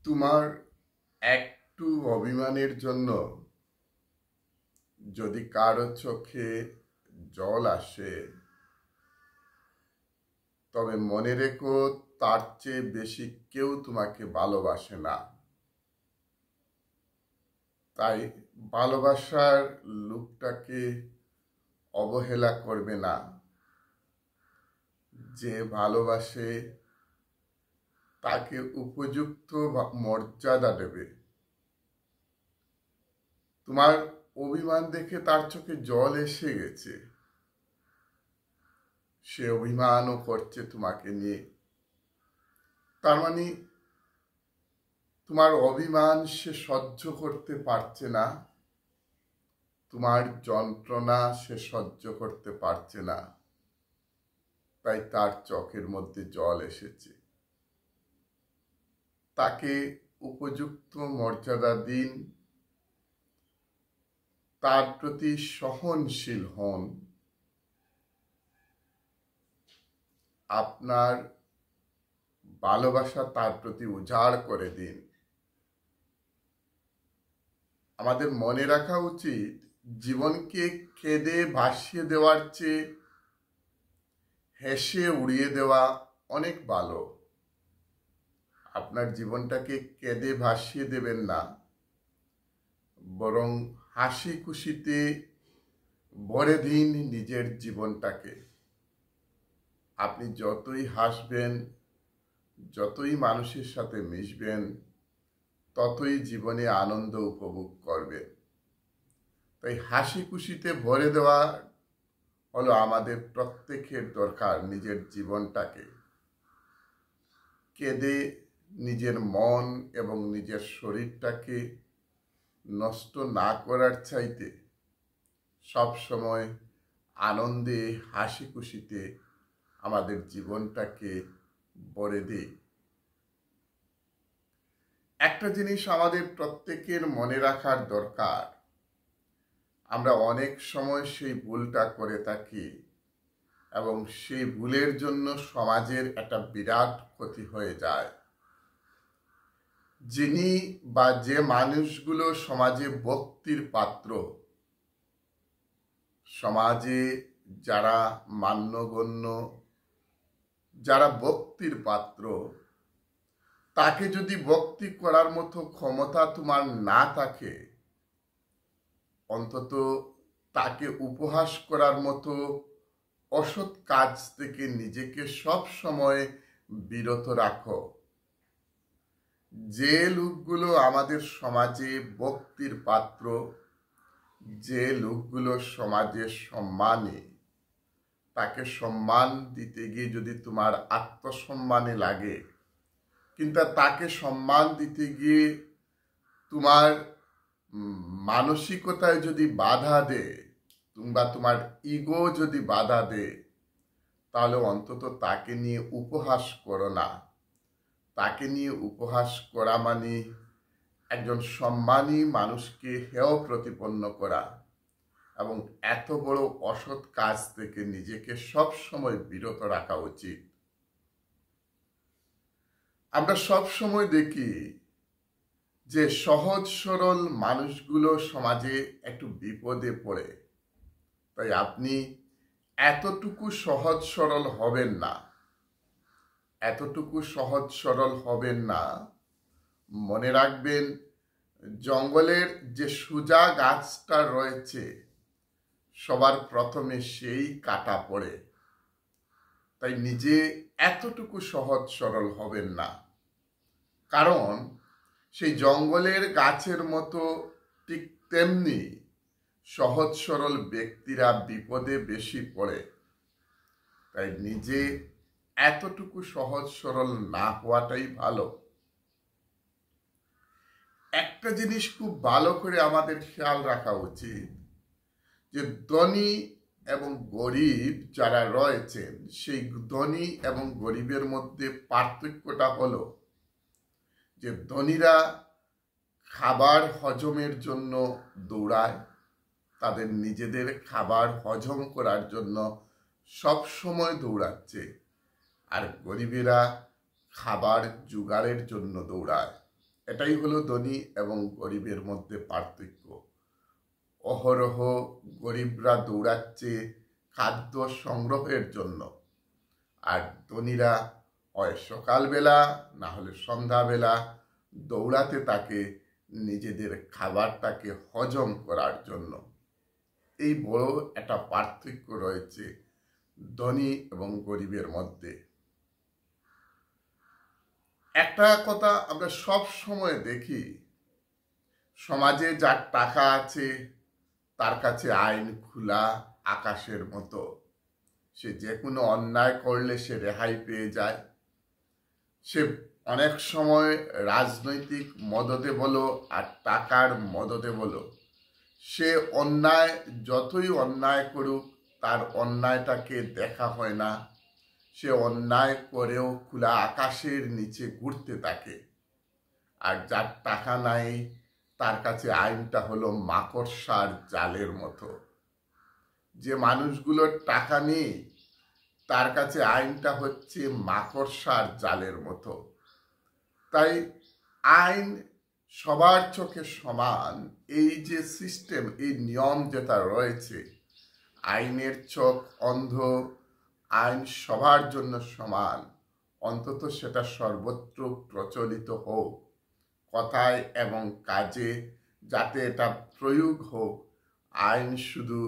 তোমার একটু অভিমানের জন্য যদি কারো চোখে জল আসে, তবে মনে রেখো তার চেয়ে বেশি কেউ তোমাকে ভালোবাসে না। তাই ভালোবাসার লোকটাকে অবহেলা করবে না। যে ভালোবাসে তাকে উপযুক্ত মর্যাদা দেবে। তোমার অভিমান দেখে তার চোখে জল এসে গেছে, সে অভিমানও করছে তোমাকে নিয়ে। তার মানে তোমার অভিমান সে সহ্য করতে পারছে না, তোমার যন্ত্রণা সে সহ্য করতে পারছে না, তাই তার চোখের মধ্যে জল এসেছে। তাকে উপযুক্ত মর্যাদা দিন, তার প্রতি সহনশীল হন। আপনার ভালোবাসা তার প্রতি উজাড় করে দিন। আমাদের মনে রাখা উচিত, জীবনকে কেঁদে ভাসিয়ে দেওয়ার চেয়ে হেসে উড়িয়ে দেওয়া অনেক ভালো। আপনার জীবনটাকে কেঁদে ভাসিয়ে দেবেন না, বরং হাসি খুশিতে ভরে দিন নিজের জীবনটাকে। আপনি যতই হাসবেন, যতই মানুষের সাথে মিশবেন, ততই জীবনে আনন্দ উপভোগ করবেন। তাই হাসি খুশিতে ভরে দেওয়া হলো আমাদের প্রত্যেকের দরকার। নিজের জীবনটাকে কেঁদে নিজের মন এবং নিজের শরীরটাকে নষ্ট না করার চাইতে সব সময় আনন্দে হাসি খুশিতে আমাদের জীবনটাকে ভরে দিই। একটা জিনিস আমাদের প্রত্যেকের মনে রাখার দরকার, আমরা অনেক সময় সেই ভুলটা করে থাকি এবং সেই ভুলের জন্য সমাজের একটা বিরাট ক্ষতি হয়ে যায়। যিনি বা যে মানুষগুলো সমাজে ভক্তির পাত্র, সমাজে যারা মান্যগণ্য, যারা ভক্তির পাত্র, তাকে যদি ভক্তি করার মতো ক্ষমতা তোমার না থাকে, অন্তত তাকে উপহাস করার মতো অসৎ কাজ থেকে নিজেকে সব সময় বিরত রাখো। যে লোকগুলো আমাদের সমাজে ভক্তির পাত্র, যে লোকগুলো সমাজে সম্মানী, তাকে সম্মান দিতে গিয়ে যদি তোমার আত্মসম্মানে লাগে, কিন্তু তাকে সম্মান দিতে গিয়ে তোমার মানসিকতায় যদি বাধা দেয়, কিংবা তোমার ইগো যদি বাধা দেয়, তাহলে অন্তত তাকে নিয়ে উপহাস করো না। তাকে নিয়ে উপহাস করা মানে একজন সম্মানী মানুষকে হেয় প্রতিপন্ন করা, এবং এত বড় অসৎ কাজ থেকে নিজেকে সব সময় বিরত রাখা উচিত। আমরা সব সময় দেখি যে সহজ সরল মানুষগুলো সমাজে একটু বিপদে পড়ে। তাই আপনি এতটুকু সহজ সরল হবেন না, এতটুকু সহজ সরল হবেন না। মনে রাখবেন, জঙ্গলের যে সোজা গাছটা রয়েছে, সবার প্রথমে সেই কাটা পড়ে। তাই নিজে এতটুকু সহজ সরল হবেন না, কারণ সেই জঙ্গলের গাছের মতো ঠিক তেমনি সহজ সরল ব্যক্তিরা বিপদে বেশি পড়ে। তাই নিজে এতটুকু সহজ সরল না হওয়াটাই ভালো। একটা জিনিস খুব ভালো করে আমাদের খেয়াল রাখা উচিত, যে ধনী এবং গরিব যারা রয়েছেন, সেই ধনী এবং গরিবের মধ্যে পার্থক্যটা হলো যে ধনীরা খাবার হজমের জন্য দৌড়ায়, তাদের নিজেদের খাবার হজম করার জন্য সব সময় দৌড়াচ্ছে, আর গরিবেরা খাবার জোগাড়ের জন্য দৌড়ায়। এটাই হলো ধনী এবং গরিবের মধ্যে পার্থক্য। অহরহ গরিবরা দৌড়াচ্ছে খাদ্য সংগ্রহের জন্য, আর ধনীরা হয় সকালবেলা না হলে সন্ধ্যাবেলা দৌড়াতে থাকে নিজেদের খাবারটাকে হজম করার জন্য। এই বড় একটা পার্থক্য রয়েছে ধনী এবং গরিবের মধ্যে। একটা কথা আমরা সব সময় দেখি, সমাজে যার টাকা আছে তার কাছে আইন খোলা আকাশের মতো। সে যে কোনো অন্যায় করলে সে রেহাই পেয়ে যায়। সে অনেক সময় রাজনৈতিক মদদে বলো আর টাকার মদদে বলো, সে অন্যায় যতই অন্যায় করুক তার অন্যায়টাকে দেখা হয় না। সে অন্যায় করেও খোলা আকাশের নিচে ঘুরতে থাকে। আর যার টাকা নাই তার কাছে আইনটা হলো মাকড়সার জালের মতো। যে মানুষগুলোর টাকা নেই তার কাছে আইনটা হচ্ছে মাকড়সার জালের মতো। তাই আইন সবার চোখে সমান, এই যে সিস্টেম, এই নিয়ম যেটা রয়েছে, আইনের চোখ অন্ধ, আইন সবার জন্য সমান, অন্তত সেটা সর্বত্র প্রচলিত হোক, কথায় এবং কাজে যাতে এটা প্রয়োগ হোক। আইন শুধু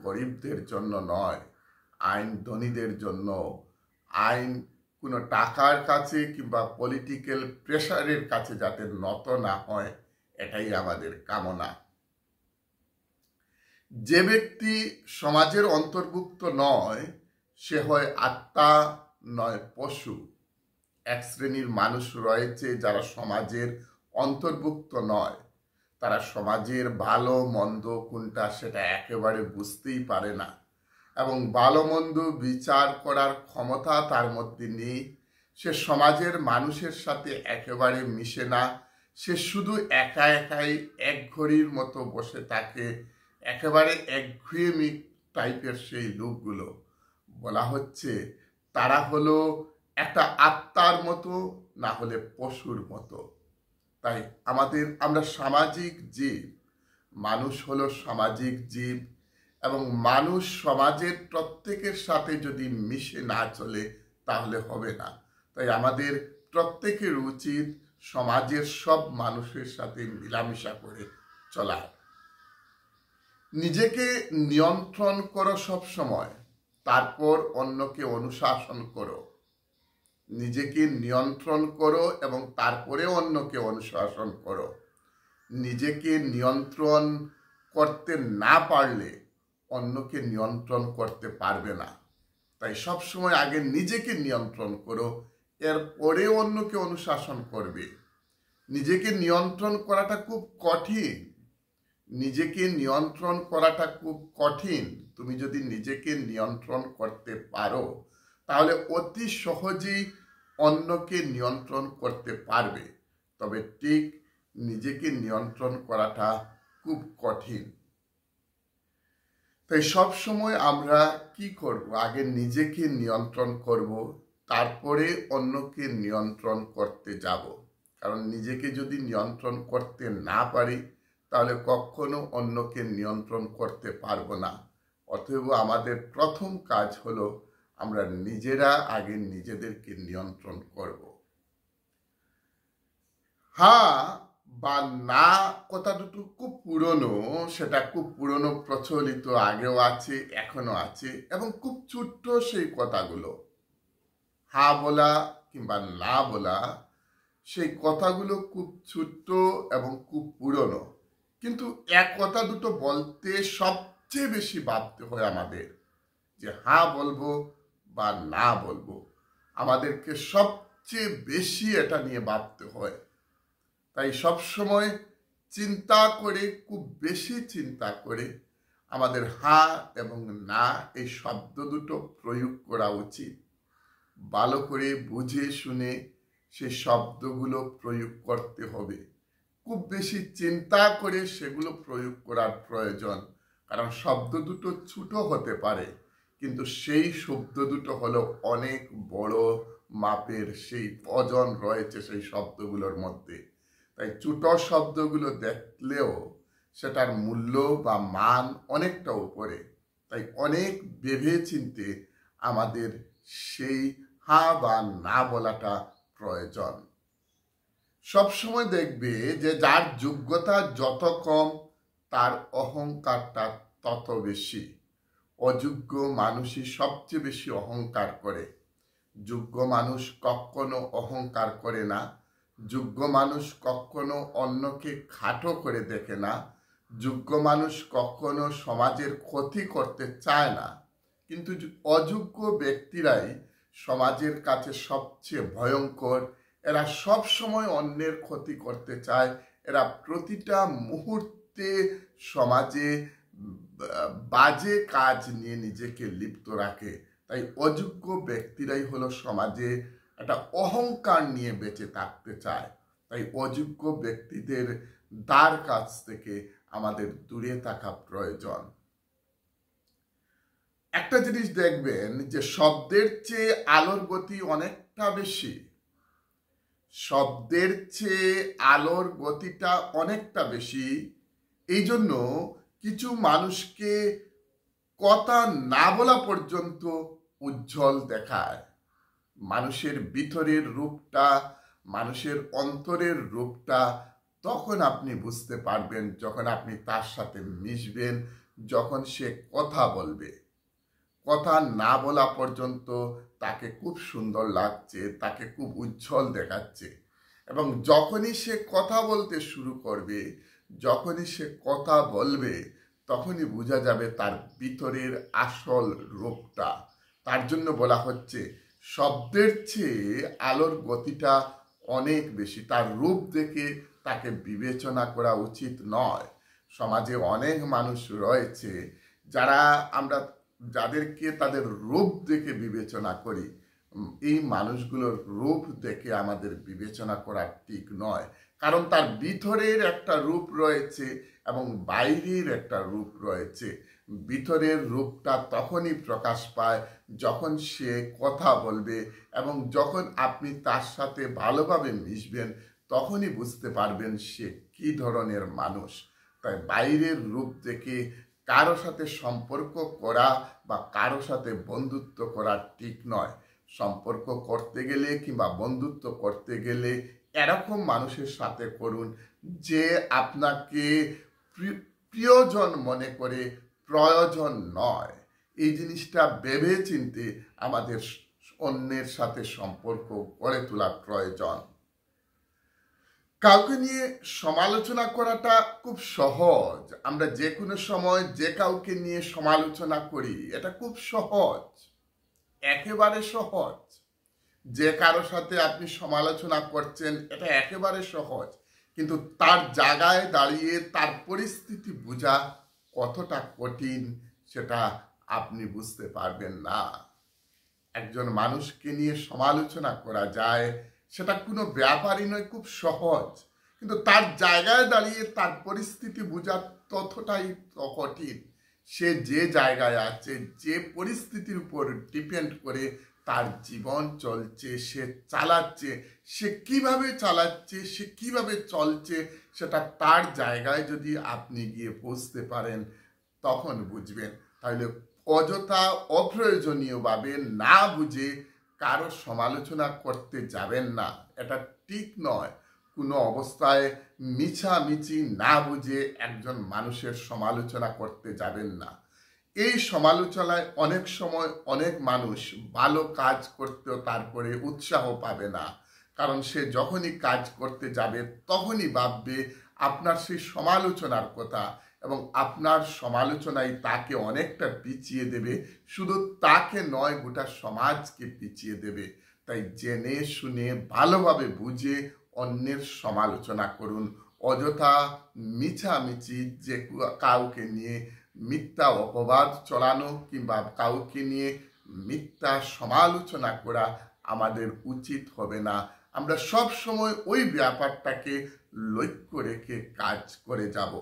গরিবদের জন্য নয়, আইন ধনীদের জন্য। আইন কোনো টাকার কাছে কিংবা পলিটিক্যাল প্রেশারের কাছে যাতে নত না হয়, এটাই আমাদের কামনা। যে ব্যক্তি সমাজের অন্তর্ভুক্ত নয় সে হয় আত্মা নয় পশু। এক শ্রেণীর মানুষ রয়েছে যারা সমাজের অন্তর্ভুক্ত নয়, তারা সমাজের ভালো মন্দ কোনটা সেটা একেবারে বুঝতেই পারে না, এবং ভালো মন্দ বিচার করার ক্ষমতা তার মধ্যে নেই। সে সমাজের মানুষের সাথে একেবারে মিশে না, সে শুধু একা একাই এক ঘড়ির মতো বসে থাকে। একেবারে একঘেয়েমি টাইপের সেই লোকগুলো, বলা হচ্ছে তারা হলো একটা আত্মার মতো, না হলে পশুর মতো। তাই আমরা সামাজিক জীব, মানুষ হলো সামাজিক জীব, এবং মানুষ সমাজের প্রত্যেকের সাথে যদি মিশে না চলে তাহলে হবে না। তাই আমাদের প্রত্যেকের উচিত সমাজের সব মানুষের সাথে মিলামিশা করে চলা। নিজেকে নিয়ন্ত্রণ করো সব সময়, তারপর অন্যকে অনুশাসন করো। নিজেকে নিয়ন্ত্রণ করো এবং তারপরে অন্যকে অনুশাসন করো। নিজেকে নিয়ন্ত্রণ করতে না পারলে অন্যকে নিয়ন্ত্রণ করতে পারবে না। তাই সবসময় আগে নিজেকে নিয়ন্ত্রণ করো, এরপরে অন্যকে অনুশাসন করবে। নিজেকে নিয়ন্ত্রণ করাটা খুব কঠিন। নিজেকে নিয়ন্ত্রণ করাটা খুব কঠিন। তুমি যদি নিজেকে নিয়ন্ত্রণ করতে পারো তাহলে অতি সহজেই অন্যকে নিয়ন্ত্রণ করতে পারবে। তবে ঠিক নিজেকে নিয়ন্ত্রণ করাটা খুব কঠিন। তাই সব সময় আমরা কি করব, আগে নিজেকে নিয়ন্ত্রণ করব, তারপরে অন্যকে নিয়ন্ত্রণ করতে যাব। কারণ নিজেকে যদি নিয়ন্ত্রণ করতে না পারি তাহলে কখনো অন্যকে নিয়ন্ত্রণ করতে পারবো না। অতএব আমাদের প্রথম কাজ হলো আমরা নিজেরা আগে নিজেদেরকে নিয়ন্ত্রণ করব। হ্যাঁ বা না কথা দুটো খুব পুরনো, সেটা খুব পুরনো, প্রচলিত, আগেও আছে এখনো আছে, এবং খুব ছোট্ট সেই কথাগুলো। হা বলা কিংবা না বলা, সেই কথাগুলো খুব ছোট্ট এবং খুব পুরনো। কিন্তু এক কথা দুটো বলতে সবচেয়ে বেশি ভাবতে হয় আমাদের, যে হ্যাঁ বলবো বা না বলবো। আমাদেরকে সবচেয়ে বেশি এটা নিয়ে ভাবতে হয়। তাই সব সময় চিন্তা করে, খুব বেশি চিন্তা করে আমাদের হ্যাঁ এবং না এই শব্দ দুটো প্রয়োগ করা উচিত। ভালো করে বুঝে শুনে সেই শব্দগুলো প্রয়োগ করতে হবে। খুব বেশি চিন্তা করে সেগুলো প্রয়োগ করার প্রয়োজন, কারণ শব্দ দুটো ছোট হতে পারে কিন্তু সেই শব্দ দুটো হলো অনেক বড় মাপের, সেই ওজন রয়েছে সেই শব্দগুলোর মধ্যে। তাই ছোট শব্দগুলো দেখলেও সেটার মূল্য বা মান অনেকটা উপরে। তাই অনেক ভেবে চিন্তে আমাদের সেই হ্যাঁ বা না বলাটা প্রয়োজন। সবসময় দেখবে যে যার যোগ্যতা যত কম তার অহংকারটা তত বেশি। অযোগ্য মানুষই সবচেয়ে বেশি অহংকার করে। যোগ্য মানুষ কখনো অহংকার করে না। যোগ্য মানুষ কখনো অন্যকে খাটো করে দেখে না। যোগ্য মানুষ কখনো সমাজের ক্ষতি করতে চায় না। কিন্তু অযোগ্য ব্যক্তিরাই সমাজের কাছে সবচেয়ে ভয়ঙ্কর। এরা সব সময় অন্যের ক্ষতি করতে চায়। এরা প্রতিটা মুহূর্তে সমাজে বাজে কাজ নিয়ে নিজেকে লিপ্ত রাখে। তাই অযোগ্য ব্যক্তিরাই হলো সমাজে একটা অহংকার নিয়ে বেঁচে থাকতে চায়। তাই অযোগ্য ব্যক্তিদের দ্বার কাছ থেকে আমাদের দূরে থাকা প্রয়োজন। একটা জিনিস দেখবেন যে শব্দের চেয়ে আলোর গতি অনেকটা বেশি। শব্দের চেয়ে আলোর গতিটা অনেকটা বেশি। এই জন্য কিছু মানুষকে কথা না বলা পর্যন্ত উজ্জ্বল দেখায়। মানুষের ভিতরের রূপটা, মানুষের অন্তরের রূপটা তখন আপনি বুঝতে পারবেন যখন আপনি তার সাথে মিশবেন, যখন সে কথা বলবে। কথা না বলা পর্যন্ত তাকে খুব সুন্দর লাগছে, তাকে খুব উজ্জ্বল দেখাচ্ছে। এবং যখনই সে কথা বলতে শুরু করবে, যখনই সে কথা বলবে, তখনই বোঝা যাবে তার ভিতরের আসল রূপটা। তার জন্য বলা হচ্ছে শব্দের চেয়ে আলোর গতিটা অনেক বেশি। তার রূপ দেখে তাকে বিবেচনা করা উচিত নয়। সমাজে অনেক মানুষ রয়েছে যাদেরকে তাদের রূপ দেখে বিবেচনা করি। এই মানুষগুলোর রূপ দেখে আমাদের বিবেচনা করা ঠিক নয়। কারণ তার ভিতরের একটা রূপ রয়েছে এবং বাইরের একটা রূপ রয়েছে। ভিতরের রূপটা তখনই প্রকাশ পায় যখন সে কথা বলবে এবং যখন আপনি তার সাথে ভালোভাবে মিশবেন, তখনই বুঝতে পারবেন সে কি ধরনের মানুষ। তাই বাইরের রূপ দেখে কারো সাথে সম্পর্ক করা বা কারো সাথে বন্ধুত্ব করা ঠিক নয়। সম্পর্ক করতে গেলে কিংবা বন্ধুত্ব করতে গেলে এরকম মানুষের সাথে করুন যে আপনাকে প্রিয়জন মনে করে, প্রয়োজন নয়। এই জিনিসটা ভেবে চিন্তে আমাদের অন্যের সাথে সম্পর্ক গড়ে তোলা প্রয়োজন। কাউকে নিয়ে সমালোচনা করাটা খুব সহজ। আমরা যে কোনো সময় যে কাউকে নিয়ে সমালোচনা করি, এটা খুব সহজ, একেবারে সহজ। যে কারো সাথে আপনি সমালোচনা করছেন এটা একেবারে সহজ, কিন্তু তার জায়গায় দাঁড়িয়ে তার পরিস্থিতি বোঝা কতটা কঠিন সেটা আপনি বুঝতে পারবেন না। একজন মানুষকে নিয়ে সমালোচনা করা যায়, সেটা কোনো ব্যাপারই নয়, খুব সহজ। কিন্তু তার জায়গায় দাঁড়িয়ে তার পরিস্থিতি বোঝা ততটাই কঠিন। সে যে জায়গায় আছে, যে পরিস্থিতির উপর ডিপেন্ড করে তার জীবন চলছে, সে চালাচ্ছে, সে কিভাবে চালাচ্ছে, সে কিভাবে চলছে, সেটা তার জায়গায় যদি আপনি গিয়ে পৌঁছতে পারেন তখন বুঝবেন। তাহলে অযথা অপ্রয়োজনীয়ভাবে না বুঝে কারো সমালোচনা করতে যাবেন না, এটা ঠিক নয়। কোনো অবস্থায় মিছামিছি না বুঝে একজন মানুষের সমালোচনা করতে যাবেন না। এই সমালোচনায় অনেক সময় অনেক মানুষ ভালো কাজ করতেও তারপরে উৎসাহ পাবে না। কারণ সে যখনই কাজ করতে যাবে তখনই ভাববে আপনার সেই সমালোচনার কথা, এবং আপনার সমালোচনায় তাকে অনেকটা পিছিয়ে দেবে। শুধু তাকে নয়, গোটা সমাজকে পিছিয়ে দেবে। তাই জেনে শুনে ভালোভাবে বুঝে অন্যের সমালোচনা করুন। অযথা মিছামিছি যে কাউকে নিয়ে মিথ্যা অপবাদ চলানো কিংবা কাউকে নিয়ে মিথ্যা সমালোচনা করা আমাদের উচিত হবে না। আমরা সব সময় ওই ব্যাপারটাকে লক্ষ্য রেখে কাজ করে যাব।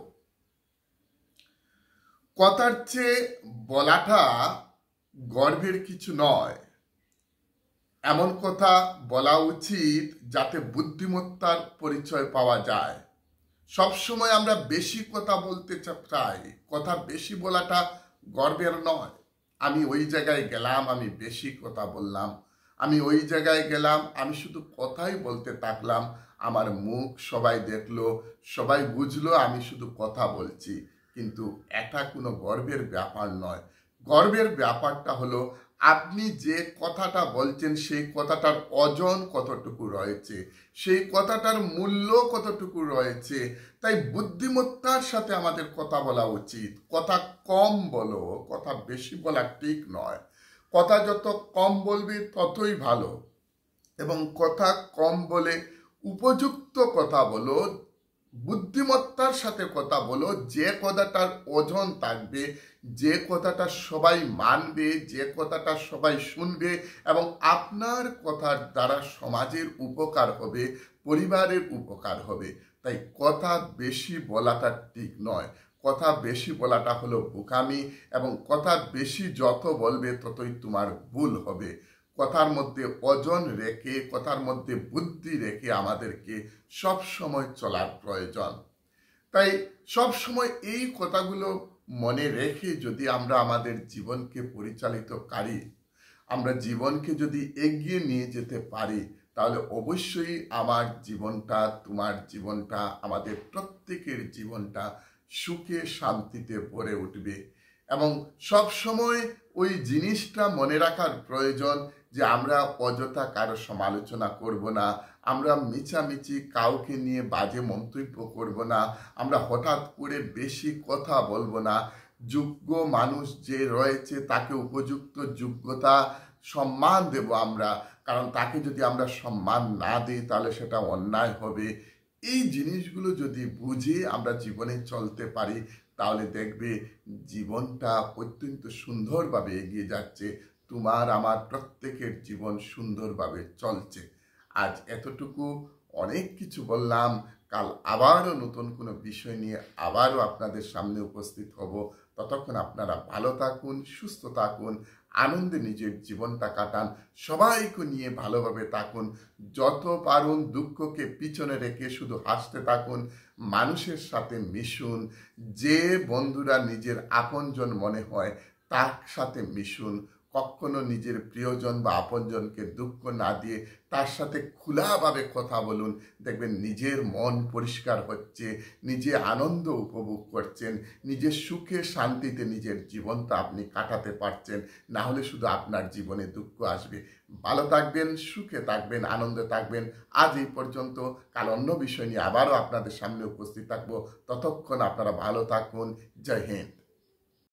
কথার চেয়ে বলাটা গর্বের কিছু নয়। এমন কথা বলা উচিত যাতে বুদ্ধিমত্তার পরিচয় পাওয়া যায়। সবসময় আমরা বেশি কথা বলতে চাই। কথা বেশি বলাটা গর্বের নয়। আমি ওই জায়গায় গেলাম, আমি বেশি কথা বললাম। আমি ওই জায়গায় গেলাম, আমি শুধু কথাই বলতে থাকলাম। আমার মুখ সবাই দেখলো, সবাই বুঝলো আমি শুধু কথা বলছি। কিন্তু এটা কোনো গর্বের ব্যাপার নয়। গর্বের ব্যাপারটা হলো আপনি যে কথাটা বলছেন সেই কথাটার ওজন কতটুকু রয়েছে, সেই কথাটার মূল্য কতটুকু রয়েছে। তাই বুদ্ধিমত্তার সাথে আমাদের কথা বলা উচিত। কথা কম বলো, কথা বেশি বলা ঠিক নয়। কথা যত কম বলবে ততই ভালো, এবং কথা কম বলে উপযুক্ত কথা বলো, বুদ্ধিমত্তার সাথে কথা বলো, যে কথাটার ওজন থাকবে, যে কথাটা সবাই মানবে, যে কথাটা সবাই শুনবে, এবং আপনার কথার দ্বারা সমাজের উপকার হবে, পরিবারের উপকার হবে। তাই কথা বেশি বলাটা ঠিক নয়। কথা বেশি বলাটা হলো বোকামি, এবং কথা বেশি যত বলবে ততই তোমার ভুল হবে। কথার মধ্যে ওজন রেখে, কথার মধ্যে বুদ্ধি রেখে আমাদেরকে সব সময় চলার প্রয়োজন। তাই সব সময় এই কথাগুলো মনে রেখে যদি আমরা আমাদের জীবনকে পরিচালিত করি, আমরা জীবনকে যদি এগিয়ে নিয়ে যেতে পারি, তাহলে অবশ্যই আমার জীবনটা, তোমার জীবনটা, আমাদের প্রত্যেকের জীবনটা সুখে শান্তিতে ভরে উঠবে। এবং সব সময় ওই জিনিসটা মনে রাখার প্রয়োজন যে আমরা অযথা কারো সমালোচনা করব না, আমরা মিছামিছি কাউকে নিয়ে বাজে মন্তব্য করব না, আমরা হঠাৎ করে বেশি কথা বলবো না। যোগ্য মানুষ যে রয়েছে তাকে উপযুক্ত যোগ্যতা সম্মান দেব আমরা, কারণ তাকে যদি আমরা সম্মান না দিই তাহলে সেটা অন্যায় হবে। এই জিনিসগুলো যদি বুঝে আমরা জীবনে চলতে পারি, তাহলে দেখবে জীবনটা অত্যন্ত সুন্দরভাবে এগিয়ে যাচ্ছে। তোমার আমার প্রত্যেকের জীবন সুন্দরভাবে চলছে। আজ এতটুকু, অনেক কিছু বললাম। কাল আবারও নতুন কোনো বিষয় নিয়ে আবারও আপনাদের সামনে উপস্থিত হব। ততক্ষণ আপনারা ভালো থাকুন, সুস্থ থাকুন, আনন্দে নিজের জীবনটা কাটান, সবাইকে নিয়ে ভালোভাবে থাকুন। যত পারুন দুঃখকে পিছনে রেখে শুধু হাসতে থাকুন, মানুষের সাথে মিশুন। যে বন্ধুরা নিজের আপনজন মনে হয় তার সাথে মিশুন। কখনো নিজের প্রিয়জন বা আপনজনকে দুঃখ না দিয়ে তার সাথে খোলাভাবে কথা বলুন। দেখবেন নিজের মন পরিষ্কার হচ্ছে, নিজে আনন্দ উপভোগ করছেন, নিজের সুখে শান্তিতে নিজের জীবনটা আপনি কাটাতে পারছেন। না হলে শুধু আপনার জীবনে দুঃখ আসবে। ভালো থাকবেন, সুখে থাকবেন, আনন্দে থাকবেন। আজ এই পর্যন্ত। কাল অন্য বিষয় নিয়ে আবারও আপনাদের সামনে উপস্থিত থাকবো। ততক্ষণ আপনারা ভালো থাকুন। জয় হিন্দ।